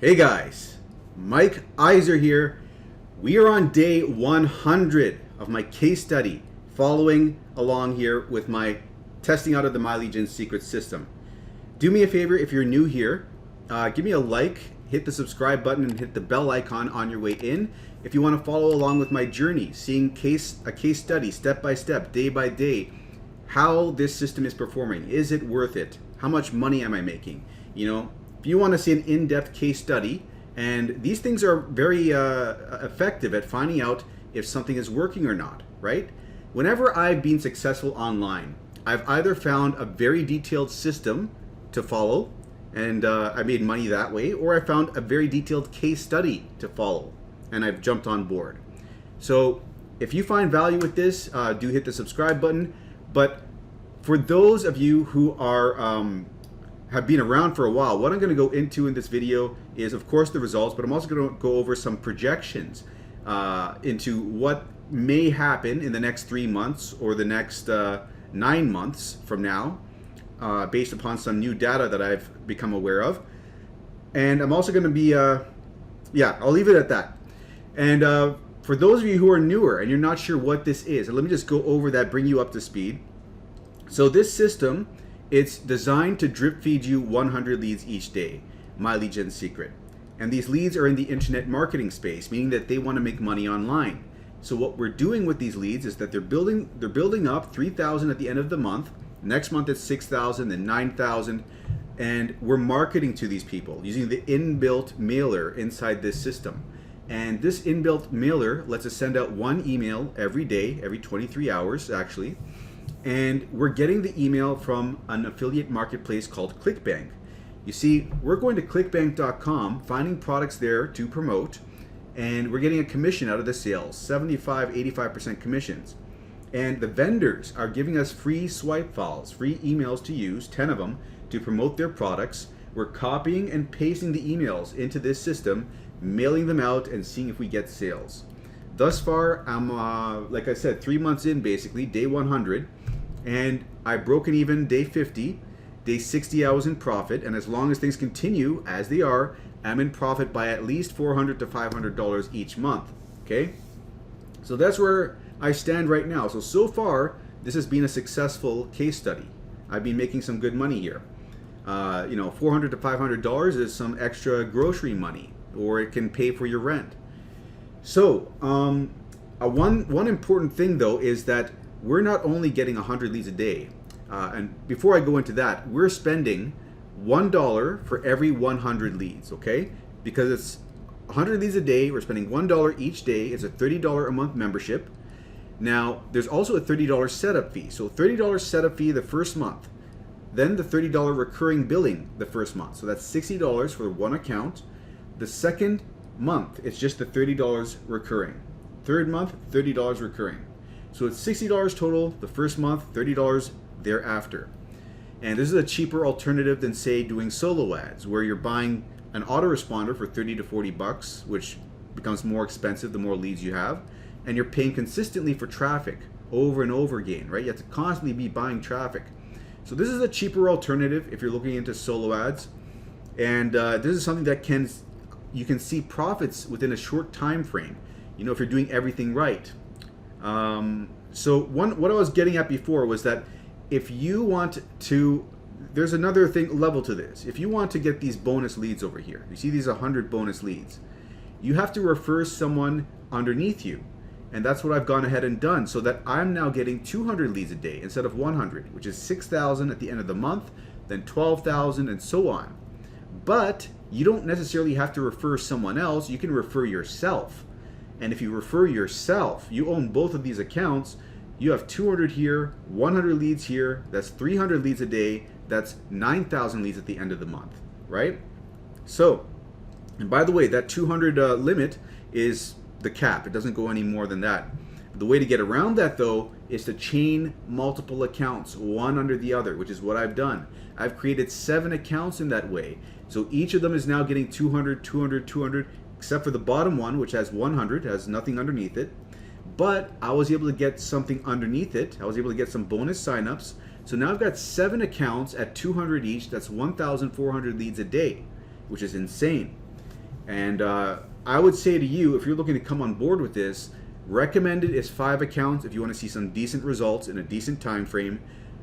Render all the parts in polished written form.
Hey guys, Mike Iser here. We are on day 100 of my case study, following along here with my testing out of the My Legion secret system. Do me a favor if you're new here, give me a like, hit the subscribe button, and hit the bell icon on your way in. If you want to follow along with my journey, seeing a case study step by step, day by day, how this system is performing. Is it worth it? How much money am I making? If you want to see an in-depth case study, and these things are very effective at finding out if something is working or not, right? Whenever I've been successful online, I've either found a very detailed system to follow, and I made money that way, or I found a very detailed case study to follow, and I've jumped on board. So if you find value with this, do hit the subscribe button. But for those of you who are have been around for a while, what I'm going to go into in this video is, of course, the results, but I'm also going to go over some projections into what may happen in the next 3 months or the next 9 months from now, based upon some new data that I've become aware of. And I'm also going to be, I'll leave it at that. And for those of you who are newer and you're not sure what this is, let me just go over that, bring you up to speed. So this system, it's designed to drip feed you 100 leads each day, My Legion secret. And these leads are in the internet marketing space, meaning that they want to make money online. So what we're doing with these leads is that they're building up 3,000 at the end of the month. Next month it's 6,000, then 9,000, and we're marketing to these people using the inbuilt mailer inside this system. And this inbuilt mailer lets us send out one email every day, every 23 hours actually. And we're getting the email from an affiliate marketplace called Clickbank. You see, we're going to clickbank.com, finding products there to promote, and we're getting a commission out of the sales, 75-85% commissions. And the vendors are giving us free swipe files, free emails to use, 10 of them, to promote their products. We're copying and pasting the emails into this system, mailing them out, and seeing if we get sales. Thus far, I'm, like I said, 3 months in basically, day 100, and I've broken even day 50, day 60 I was in profit, and as long as things continue as they are, I'm in profit by at least $400 to $500 each month, okay? So that's where I stand right now. So far, this has been a successful case study. I've been making some good money here. $400 to $500 is some extra grocery money, or it can pay for your rent. So one important thing though is that we're not only getting 100 leads a day, and before I go into that, we're spending $1 for every 100 leads, okay? Because it's 100 leads a day, we're spending $1 each day. It's a $30 a month membership. Now, there's also a $30 setup fee. So $30 setup fee the first month, then the $30 recurring billing the first month. So that's $60 for one account. The second month, it's just the $30 recurring. Third month, $30 recurring. So it's $60 total the first month, $30 thereafter. And this is a cheaper alternative than, say, doing solo ads, where you're buying an autoresponder for 30 to 40 bucks, which becomes more expensive the more leads you have, and you're paying consistently for traffic over and over again, right? You have to constantly be buying traffic. So this is a cheaper alternative if you're looking into solo ads, and this is something that you can see profits within a short time frame, if you're doing everything right. So what I was getting at before was that if you want to, there's another level to this. If you want to get these bonus leads over here, you see these 100 bonus leads, you have to refer someone underneath you. And that's what I've gone ahead and done, so that I'm now getting 200 leads a day instead of 100, which is 6,000 at the end of the month, then 12,000, and so on. But you don't necessarily have to refer someone else. You can refer yourself. And if you refer yourself, you own both of these accounts, you have 200 here, 100 leads here, that's 300 leads a day, that's 9,000 leads at the end of the month, right? So, and by the way, that 200 limit is the cap. It doesn't go any more than that. The way to get around that though is to chain multiple accounts, one under the other, which is what I've done. I've created 7 accounts in that way. So each of them is now getting 200, 200, 200, except for the bottom one, which has 100, has nothing underneath it. But I was able to get something underneath it. I was able to get some bonus signups. So now I've got 7 accounts at 200 each. That's 1,400 leads a day, which is insane. And I would say to you, if you're looking to come on board with this, recommended is 5 accounts if you want to see some decent results in a decent time frame.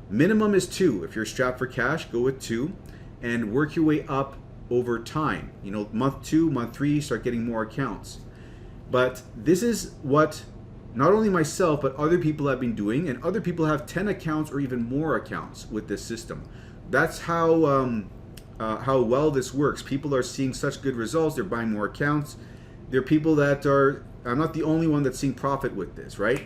Minimum is 2. If you're strapped for cash, go with 2 and work your way up over time. You know, month 2, month 3, start getting more accounts. But this is what not only myself, but other people have been doing, and other people have 10 accounts or even more accounts with this system. That's how well this works. People are seeing such good results. They're buying more accounts. There are people that are, I'm not the only one that's seeing profit with this, right?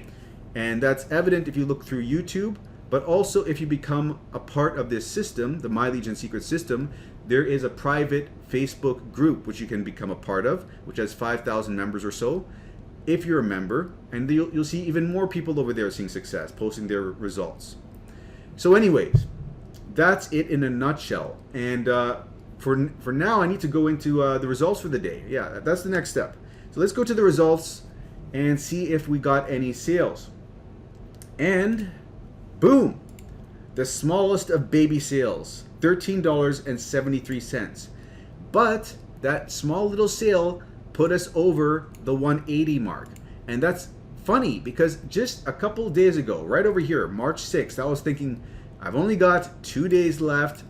And that's evident if you look through YouTube, but also if you become a part of this system, the My Legion Secret System. There is a private Facebook group which you can become a part of, which has 5,000 members or so, if you're a member, and you'll see even more people over there seeing success, posting their results. So anyways, that's it in a nutshell. And for now, I need to go into the results for the day. Yeah, that's the next step. So let's go to the results and see if we got any sales. And boom, the smallest of baby sales, $13.73. But that small little sale put us over the 180 mark. And that's funny because just a couple of days ago, right over here, March 6th, I was thinking, I've only got 2 days left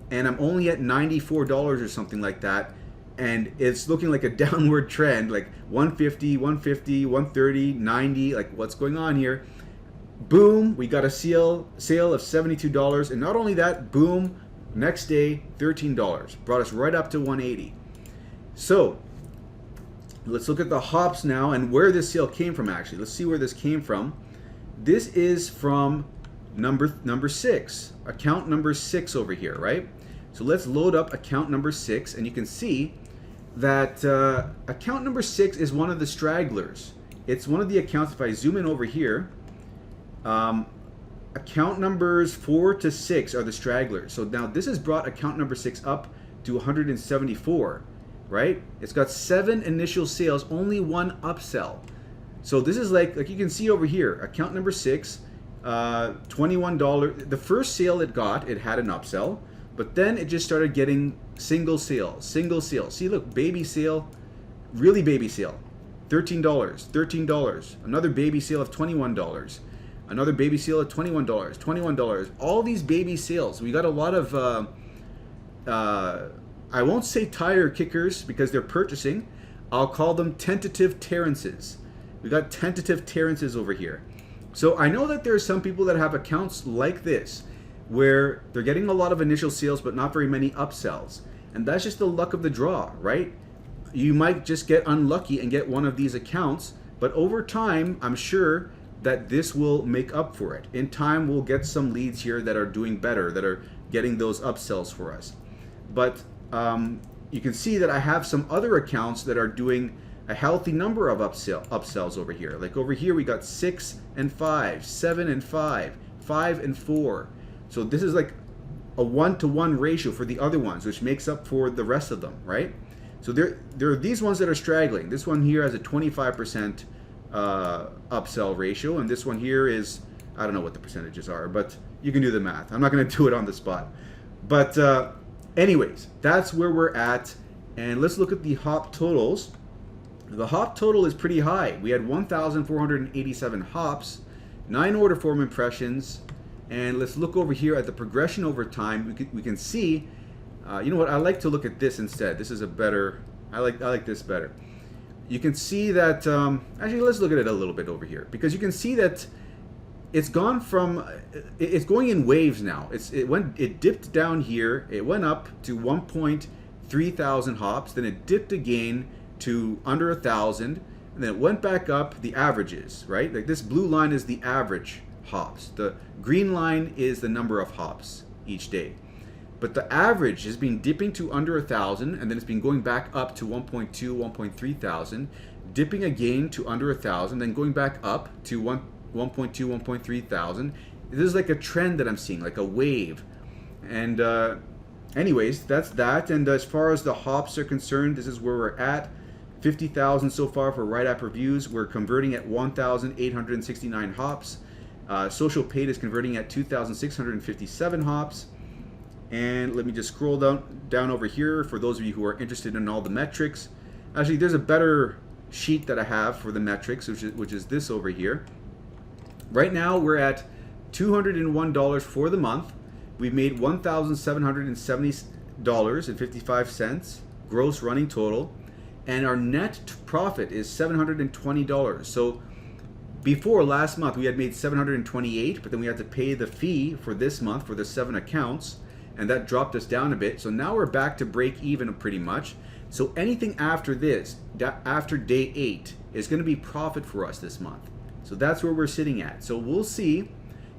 and I'm only at $94 or something like that. And it's looking like a downward trend, like 150, 150, 130, 90, like what's going on here? Boom, we got a sale of $72. And not only that, boom, next day, $13. Brought us right up to 180. So let's look at the hops now and where this sale came from actually. Let's see where this came from. This is from number 6, account number 6 over here, right? So let's load up account number 6 and you can see that account number 6 is one of the stragglers. It's one of the accounts, if I zoom in over here, account numbers 4 to 6 are the stragglers. So now this has brought account number 6 up to 174, right? It's got 7 initial sales, only 1 upsell. So this is like you can see over here, account number 6, $21. The first sale it got, it had an upsell, but then it just started getting single sales. See, look, baby sale, really baby sale, $13. Another baby sale of $21. Another baby sale of $21, $21. All these baby sales. We got a lot of, I won't say tire kickers because they're purchasing. I'll call them tentative Terrences. We got tentative Terrences over here. So I know that there are some people that have accounts like this where they're getting a lot of initial sales but not very many upsells. And that's just the luck of the draw, right? You might just get unlucky and get one of these accounts, but over time, I'm sure that this will make up for it. In time, we'll get some leads here that are doing better, that are getting those upsells for us. But you can see that I have some other accounts that are doing a healthy number of upsells over here. Like over here, we got 6 and 5, 7 and 5, 5 and 4. So this is like a 1-to-1 ratio for the other ones, which makes up for the rest of them, right? So there are these ones that are straggling. This one here has a 25% upsell ratio, and this one here is, I don't know what the percentages are, but you can do the math. I'm not going to do it on the spot. But anyways, that's where we're at. And let's look at the hop totals. The hop total is pretty high. We had 1,487 hops, 9 order form impressions, and let's look over here at the progression over time. We can see, you know what, I like to look at this instead. This is a better, I like this better. You can see that, actually let's look at it a little bit over here, because you can see that it's gone from, it's going in waves now. It dipped down here, it went up to 1.3 thousand hops, then it dipped again to under 1,000, and then it went back up, the averages, right? Like this blue line is the average hops. The green line is the number of hops each day. But the average has been dipping to under 1,000, and then it's been going back up to 1.2, 1.3 thousand, dipping again to under 1,000, then going back up to 1.2, 1.3 thousand. This is like a trend that I'm seeing, like a wave. And anyways, that's that. And as far as the hops are concerned, this is where we're at. 50,000 so far for Right App reviews. We're converting at 1,869 hops. Social paid is converting at 2,657 hops. And let me just scroll down over here for those of you who are interested in all the metrics. Actually, there's a better sheet that I have for the metrics, which is this over here. Right now, we're at $201 for the month. We've made $1,770.55 gross running total, and our net profit is $720. So before last month, we had made $728, but then we had to pay the fee for this month for the 7 accounts, and that dropped us down a bit. So now we're back to break even pretty much. So anything after this, after day 8, is going to be profit for us this month. So that's where we're sitting at. So we'll see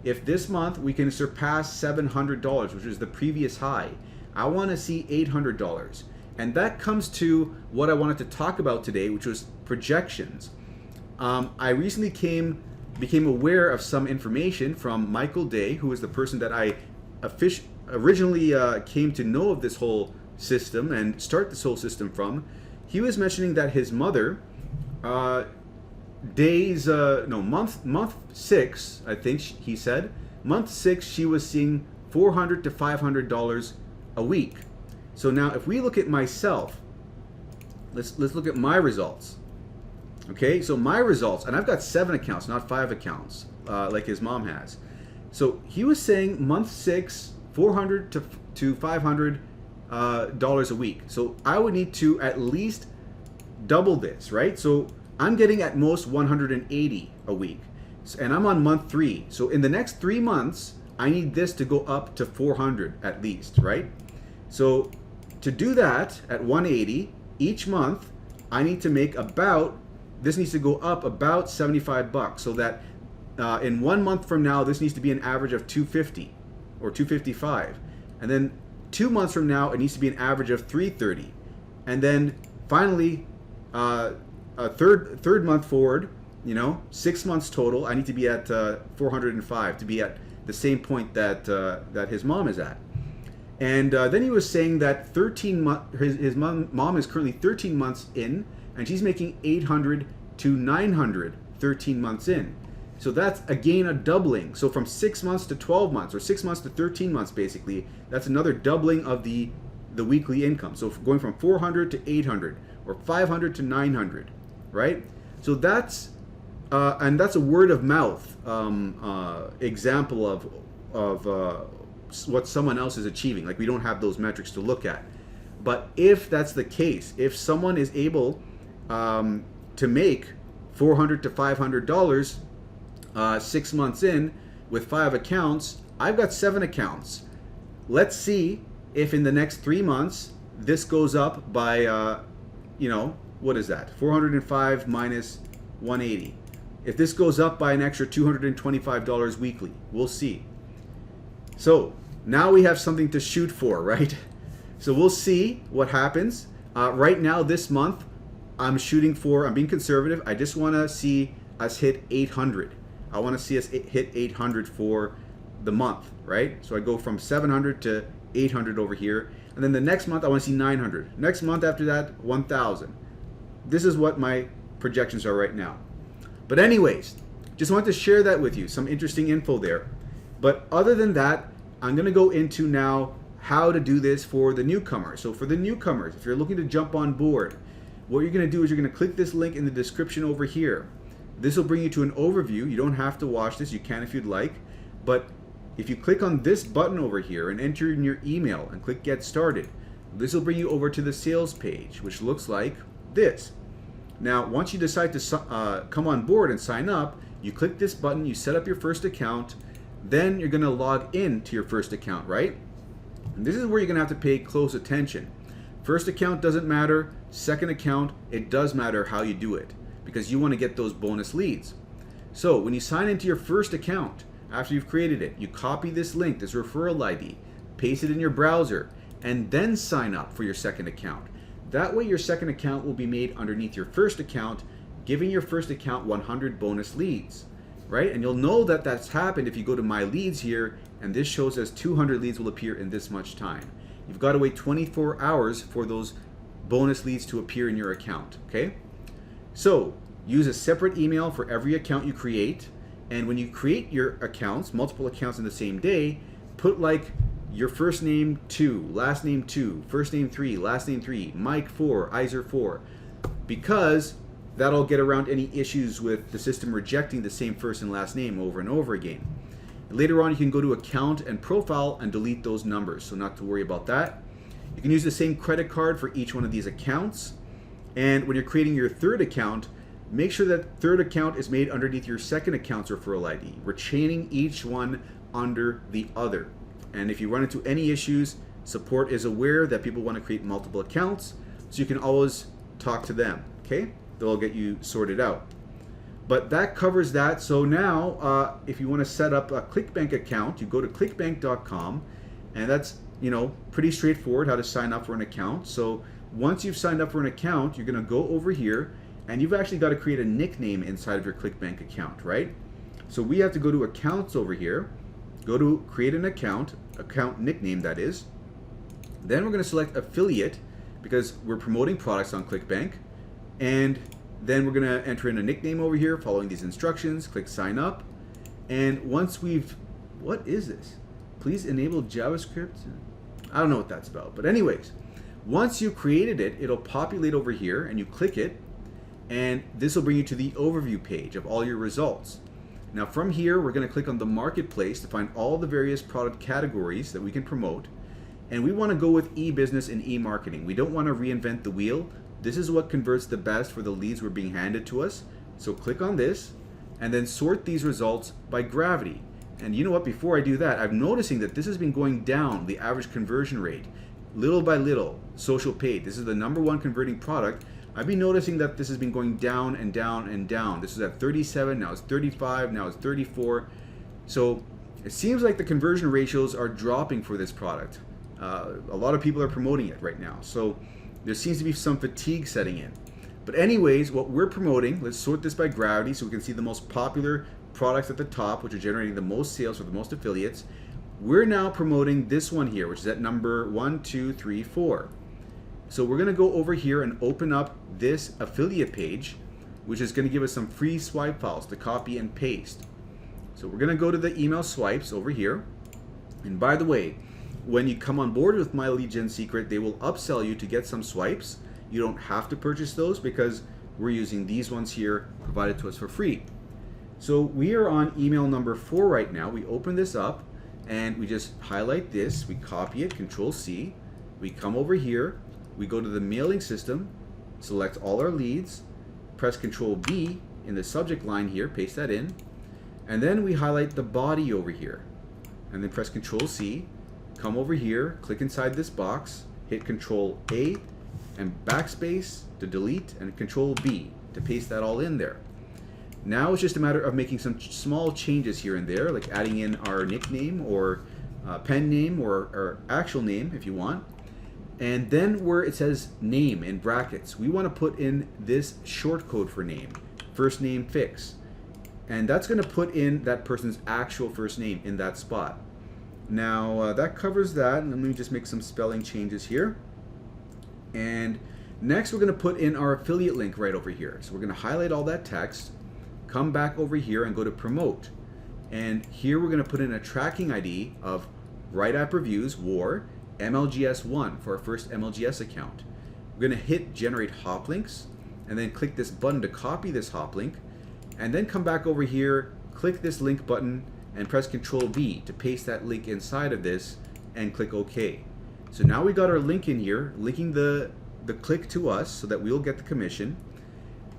if this month we can surpass $700, which is the previous high. I want to see $800. And that comes to what I wanted to talk about today, which was projections. I recently became aware of some information from Michael Day, who is the person that I originally came to know of this whole system and start this whole system from. He was mentioning that his mother, month 6, I think he said, month 6 she was seeing $400 to $500 a week. So now if we look at myself, let's look at my results. Okay, so my results, and I've got 7 accounts, not 5 accounts, like his mom has. So he was saying month 6, $400 to $500 dollars a week. So I would need to at least double this, right? So I'm getting at most 180 a week, and I'm on month 3. So in the next 3 months, I need this to go up to 400 at least, right? So to do that at 180 each month, I need to make this needs to go up about $75, so that in 1 month from now, this needs to be an average of 250 or 255, and then 2 months from now, it needs to be an average of 330, and then finally, a third month forward, 6 months total, I need to be at 405 to be at the same point that his mom is at. And then he was saying that his mom is currently 13 months in, and she's making 800 to 900 13 months in. So that's again a doubling. So from 6 months to 12 months, or 6 months to 13 months, basically, that's another doubling of the weekly income. So going from 400 to 800, or 500 to 900, right? So that's and that's a word of mouth example of what someone else is achieving. Like, we don't have those metrics to look at. But if that's the case, if someone is able to make $400 to $500 6 months in with 5 accounts, I've got 7 accounts. Let's see if in the next 3 months this goes up by what is that, 405 minus 180. If this goes up by an extra $225 weekly, we'll see. So now we have something to shoot for, right? So we'll see what happens. Right now, this month, I'm being conservative. I just want to see us hit 800. I want to see us hit 800 for the month, right? So I go from 700 to 800 over here. And then the next month, I want to see 900. Next month after that, 1,000. This is what my projections are right now. But anyways, just wanted to share that with you. Some interesting info there. But other than that, I'm going to go into now how to do this for the newcomers. So for the newcomers, if you're looking to jump on board, what you're going to do is you're going to click this link in the description over here. This will bring you to an overview. You don't have to watch this. You can if you'd like. But if you click on this button over here and enter in your email and click Get Started, this will bring you over to the sales page, which looks like this. Now, once you decide to come on board and sign up, you click this button, you set up your first account, then you're going to log in to your first account, right? And this is where you're going to have to pay close attention. First account doesn't matter. Second account, it does matter how you do it, because you want to get those bonus leads. So when you sign into your first account, after you've created it, you copy this link, this referral ID, paste it in your browser, and then sign up for your second account. That way your second account will be made underneath your first account, giving your first account 100 bonus leads, right? And you'll know that that's happened if you go to My Leads here, and this shows us 200 leads will appear in this much time. You've got to wait 24 hours for those bonus leads to appear in your account, okay? So use a separate email for every account you create, and when you create your accounts, multiple accounts in the same day, put like your first name 2, last name 2, first name 3, last name 3, Mike 4, Iser 4. because that'll get around any issues with the system rejecting the same first and last name over and over again. Later on, you can go to account and profile and delete those numbers, so not to worry about that. You can use the same credit card for each one of these accounts. And when you're creating your third account, make sure that third account is made underneath your second account's referral ID. We're chaining each one under the other. And if you run into any issues, support is aware that people want to create multiple accounts, so you can always talk to them, okay? They'll get you sorted out. But that covers that. So now, if you want to set up a Clickbank account, you go to clickbank.com, and that's, pretty straightforward how to sign up for an account. So once you've signed up for an account, you're going to go over here, and you've actually got to create a nickname inside of your Clickbank account, right? So we have to go to accounts over here, go to create an account nickname that is. Then we're going to select affiliate because we're promoting products on Clickbank, and then we're going to enter in a nickname over here following these instructions. Click sign up. And once what is this? Please enable JavaScript. I don't know what that's about. But anyways, once you created it, it'll populate over here and you click it. And this will bring you to the overview page of all your results. Now from here, we're going to click on the marketplace to find all the various product categories that we can promote. And we want to go with e-business and e-marketing. We don't want to reinvent the wheel. This is what converts the best for the leads we're being handed to us. So click on this and then sort these results by gravity. And you know what, before I do that, I'm noticing that this has been going down, the average conversion rate, little by little. Social paid, this is the #1 converting product. I've been noticing that this has been going down and down and down. This is at 37, now it's 35, now it's 34. So it seems like the conversion ratios are dropping for this product. A lot of people are promoting it right now. So there seems to be some fatigue setting in. But anyways, what we're promoting, let's sort this by gravity so we can see the most popular products at the top, which are generating the most sales for the most affiliates. We're now promoting this one here, which is at number 1, 2, 3, 4. So we're gonna go over here and open up this affiliate page, which is gonna give us some free swipe files to copy and paste. So we're gonna go to the email swipes over here. And by the way, when you come on board with My Lead Gen Secret, they will upsell you to get some swipes. You don't have to purchase those because we're using these ones here provided to us for free. So we are on email number 4 right now. We open this up and we just highlight this, we copy it, Control C, we come over here, we go to the mailing system, select all our leads, press Control V in the subject line here, paste that in, and then we highlight the body over here, and then press Control C, come over here, click inside this box, hit Control A and backspace to delete, and Control B to paste that all in there. Now it's just a matter of making some small changes here and there, like adding in our nickname or pen name or our actual name if you want. And then where it says name in brackets, we want to put in this short code for name, first name fix. And that's going to put in that person's actual first name in that spot. Now that covers that. Let me just make some spelling changes here. And next we're going to put in our affiliate link right over here. So we're going to highlight all that text, come back over here and go to promote. And here we're going to put in a tracking ID of Right App Reviews WAR MLGS1 for our first MLGS account. We're going to hit generate hop links and then click this button to copy this hop link, and then come back over here, click this link button and press Control V to paste that link inside of this and click OK. So now we got our link in here, linking the click to us so that we'll get the commission.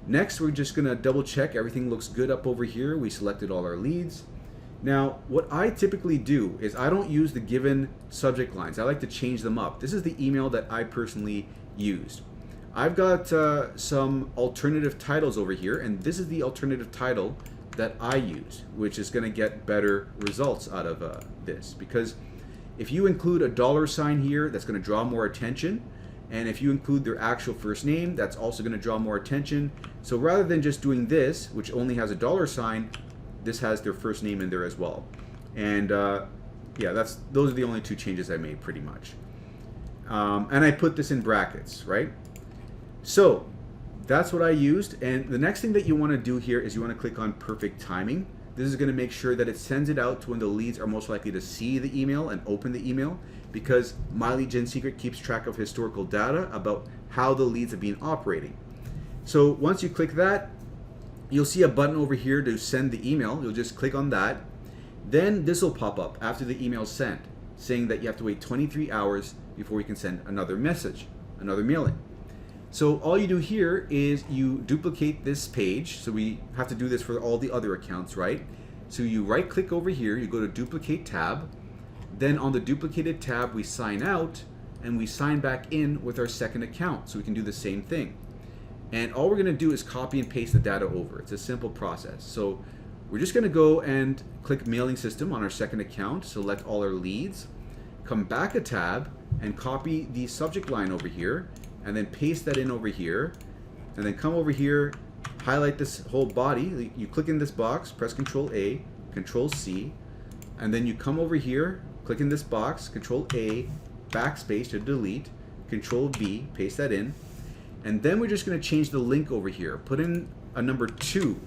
Next, we're just going to double check everything looks good up over here. We selected all our leads. Now, what I typically do is I don't use the given subject lines. I like to change them up. This is the email that I personally used. I've got some alternative titles over here, and this is the alternative title that I use, which is going to get better results out of this. Because if you include a $sign here, that's going to draw more attention. And if you include their actual first name, that's also going to draw more attention. So rather than just doing this, which only has a $sign, this has their first name in there as well. And yeah, those are the only two changes I made pretty much. And I put this in brackets, right? So that's what I used. And the next thing that you want to do here is you want to click on perfect timing. This is going to make sure that it sends it out to when the leads are most likely to see the email and open the email, because My Lead Gen Secret keeps track of historical data about how the leads have been operating. So once you click that, you'll see a button over here to send the email. You'll just click on that. Then this will pop up after the email is sent, saying that you have to wait 23 hours before you can send another message, another mailing. So all you do here is you duplicate this page. So we have to do this for all the other accounts, right? So you right click over here, you go to duplicate tab. Then on the duplicated tab, we sign out and we sign back in with our second account. So we can do the same thing. And all we're gonna do is copy and paste the data over. It's a simple process. So we're just gonna go and click mailing system on our second account, select all our leads, come back a tab and copy the subject line over here and then paste that in over here, and then come over here, highlight this whole body. You click in this box, press Control A, Control C, and then you come over here, click in this box, Control A, backspace to delete, Control V, paste that in, and then we're just going to change the link over here. Put in a number 2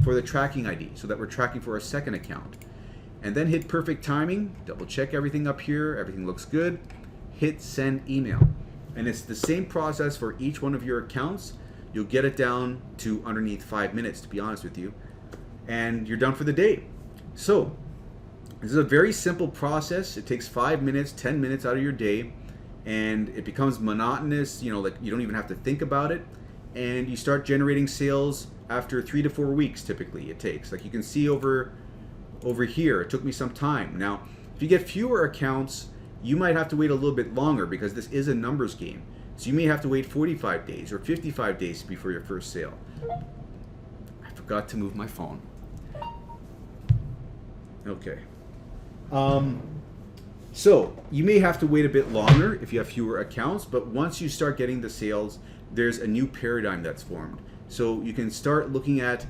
for the tracking ID so that we're tracking for our second account. And then hit perfect timing, double check everything up here, everything looks good, hit send email. And it's the same process for each one of your accounts. You'll get it down to underneath 5 minutes, to be honest with you, and you're done for the day. So this is a very simple process. It takes 5 minutes, 10 minutes out of your day, and it becomes monotonous. Like you don't even have to think about it, and you start generating sales after 3 to 4 weeks. Typically it takes, like you can see over here, it took me some time. Now if you get fewer accounts, you might have to wait a little bit longer because this is a numbers game. So you may have to wait 45 days or 55 days before your first sale. I forgot to move my phone. Okay. So you may have to wait a bit longer if you have fewer accounts, but once you start getting the sales, there's a new paradigm that's formed. So you can start looking at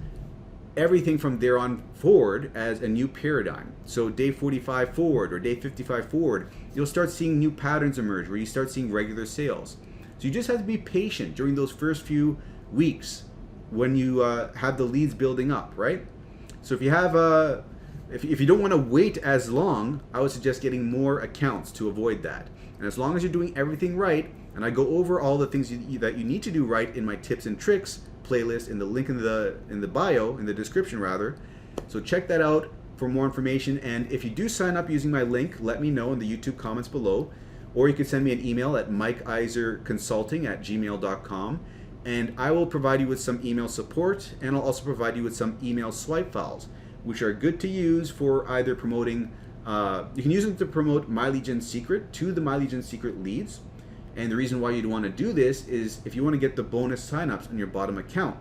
everything from there on forward as a new paradigm. So day 45 forward or day 55 forward, you'll start seeing new patterns emerge where you start seeing regular sales. So you just have to be patient during those first few weeks when you have the leads building up, right? So if you have if you don't want to wait as long, I would suggest getting more accounts to avoid that. And as long as you're doing everything right, and I go over all the things that you need to do right in my tips and tricks playlist in the link in the bio, in the description rather. So check that out for more information, and if you do sign up using my link, let me know in the YouTube comments below, or you can send me an email at mikeiserconsulting@gmail.com, and I will provide you with some email support, and I'll also provide you with some email swipe files, which are good to use for either promoting, you can use them to promote My Lead Gen Secret to the My Lead Gen Secret leads. And the reason why you'd want to do this is if you want to get the bonus signups on your bottom account.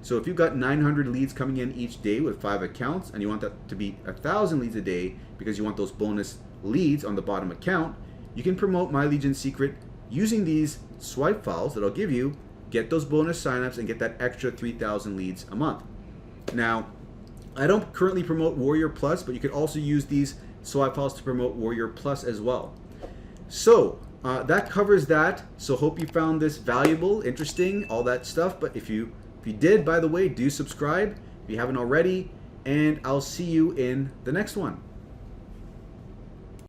So if you've got 900 leads coming in each day with 5 accounts, and you want that to be 1,000 leads a day because you want those bonus leads on the bottom account, you can promote My Lead Gen Secret using these swipe files that I'll give you, get those bonus signups, and get that extra 3,000 leads a month. Now, I don't currently promote Warrior Plus, but you could also use these swipe files to promote Warrior Plus as well. So that covers that. So hope you found this valuable, interesting, all that stuff. But if you did, by the way, do subscribe if you haven't already, and I'll see you in the next one.